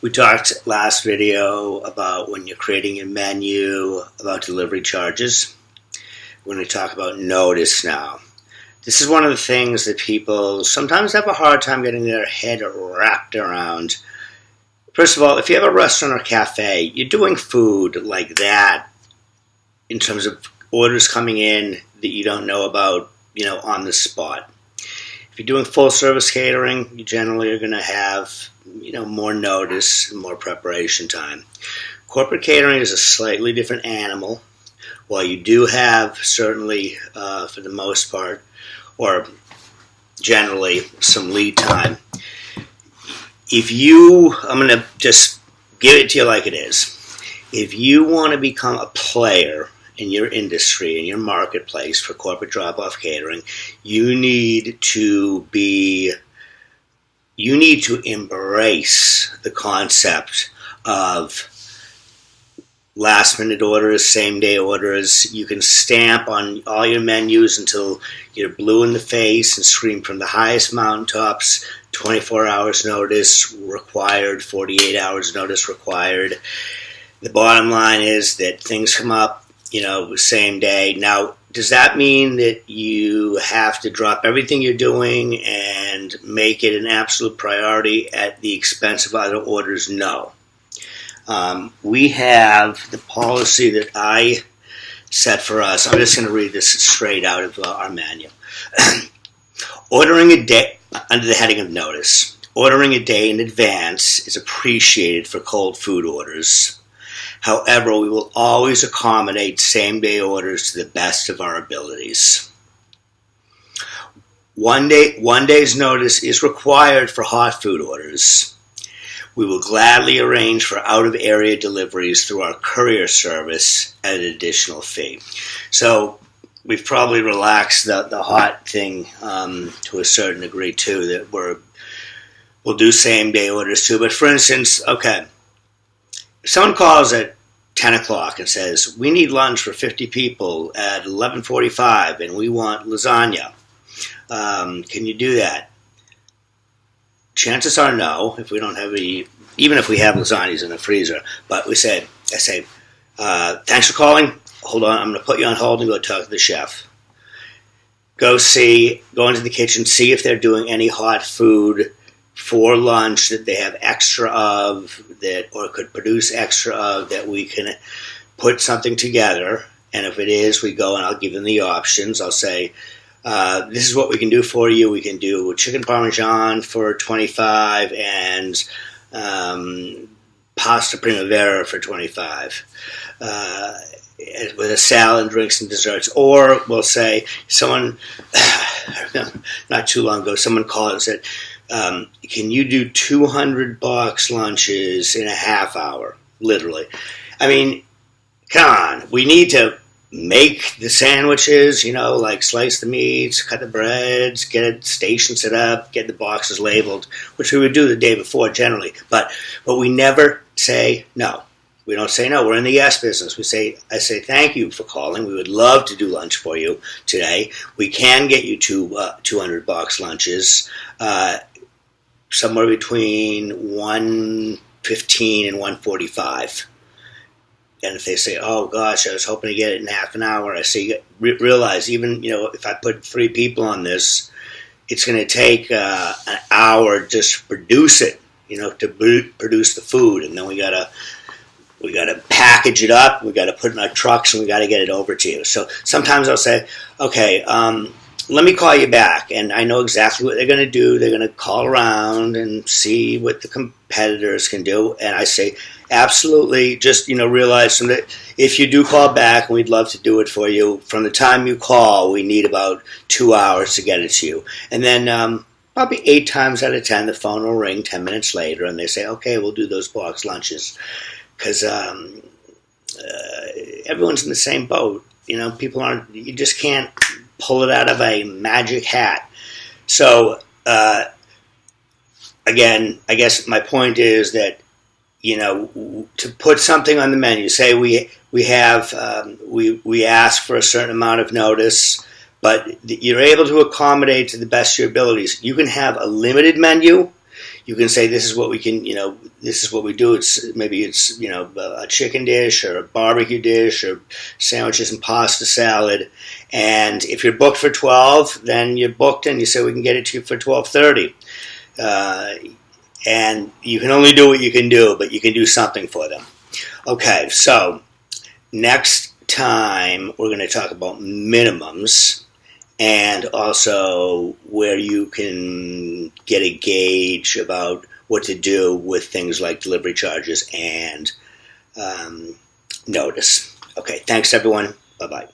We talked last video about when you're creating your menu, about delivery charges. We're going to talk about notice now. This is one of the things that people sometimes have a hard time getting their head wrapped around. First of all, if you have a restaurant or cafe, you're doing food like that in terms of orders coming in that you don't know about, on the spot. If you're doing full service catering, you generally are going to have, more notice and more preparation time. Corporate catering is a slightly different animal. While you do have, certainly, for the most part, or generally, some lead time, I'm going to just give it to you like it is. If you want to become a player in your industry, in your marketplace for corporate drop-off catering, you need to embrace the concept of last-minute orders, same-day orders. You can stamp on all your menus until you're blue in the face and scream from the highest mountaintops, 24 hours notice required, 48 hours notice required. The bottom line is that things come up, same day. Now, does that mean that you have to drop everything you're doing and make it an absolute priority at the expense of other orders? No. We have the policy that I set for us. I'm just going to read this straight out of our manual. Ordering a day, under the heading of notice, ordering a day in advance is appreciated for cold food orders. However, we will always accommodate same-day orders to the best of our abilities. One day's notice is required for hot food orders. We will gladly arrange for out-of-area deliveries through our courier service at an additional fee. So we've probably relaxed the hot thing to a certain degree too, that we'll do same-day orders too. But for instance, okay, if someone calls at 10 o'clock and says, we need lunch for 50 people at 11:45 and we want lasagna, can you do that? Chances are no, if we don't have any, even if we have lasagnas in the freezer. But I say, thanks for calling. Hold on, I'm going to put you on hold and go talk to the chef. Go into the kitchen, see if they're doing any hot food for lunch that they have extra of, or could produce extra of, that we can put something together. And if it is, we go and I'll give them the options. I'll say, this is what we can do for you. We can do chicken parmesan for $25 and pasta primavera for $25. With a salad, drinks, and desserts. Or we'll say, not too long ago, someone called and said, can you do 200 box lunches in a half hour? Literally. I mean, come on. We need to make the sandwiches, like slice the meats, cut the breads, get a station set up, get the boxes labeled, which we would do the day before generally. But we never say no. We don't say no. We're in the yes business. I say thank you for calling. We would love to do lunch for you today. We can get you 200 box lunches, somewhere between 1:15 and 1:45. And if they say, oh gosh, I was hoping to get it in half an hour, I say, realize even, if I put 3 people on this, it's going to take an hour just to produce it, to produce the food. And then we got to package it up, we got to put it in our trucks, and we got to get it over to you. So sometimes I'll say, okay, let me call you back, and I know exactly what they're going to do. They're going to call around and see what the competitors can do. And I say, absolutely, just, realize that if you do call back, and we'd love to do it for you, from the time you call, we need about 2 hours to get it to you. And then probably 8 times out of 10, the phone will ring 10 minutes later, and they say, okay, we'll do those box lunches. Because everyone's in the same boat. People aren't, you just can't pull it out of a magic hat. So, again, I guess my point is that, to put something on the menu, say we ask for a certain amount of notice, but you're able to accommodate to the best of your abilities. You can have a limited menu. you can say this is what we can, this is what we do. Maybe it's a chicken dish or a barbecue dish or sandwiches and pasta salad. And if you're booked for 12, then you're booked, and you say we can get it to you for 12:30. And you can only do what you can do, but you can do something for them. Okay, so next time we're going to talk about minimums, and also where you can get a gauge about what to do with things like delivery charges and notice. Okay, thanks everyone. Bye-bye.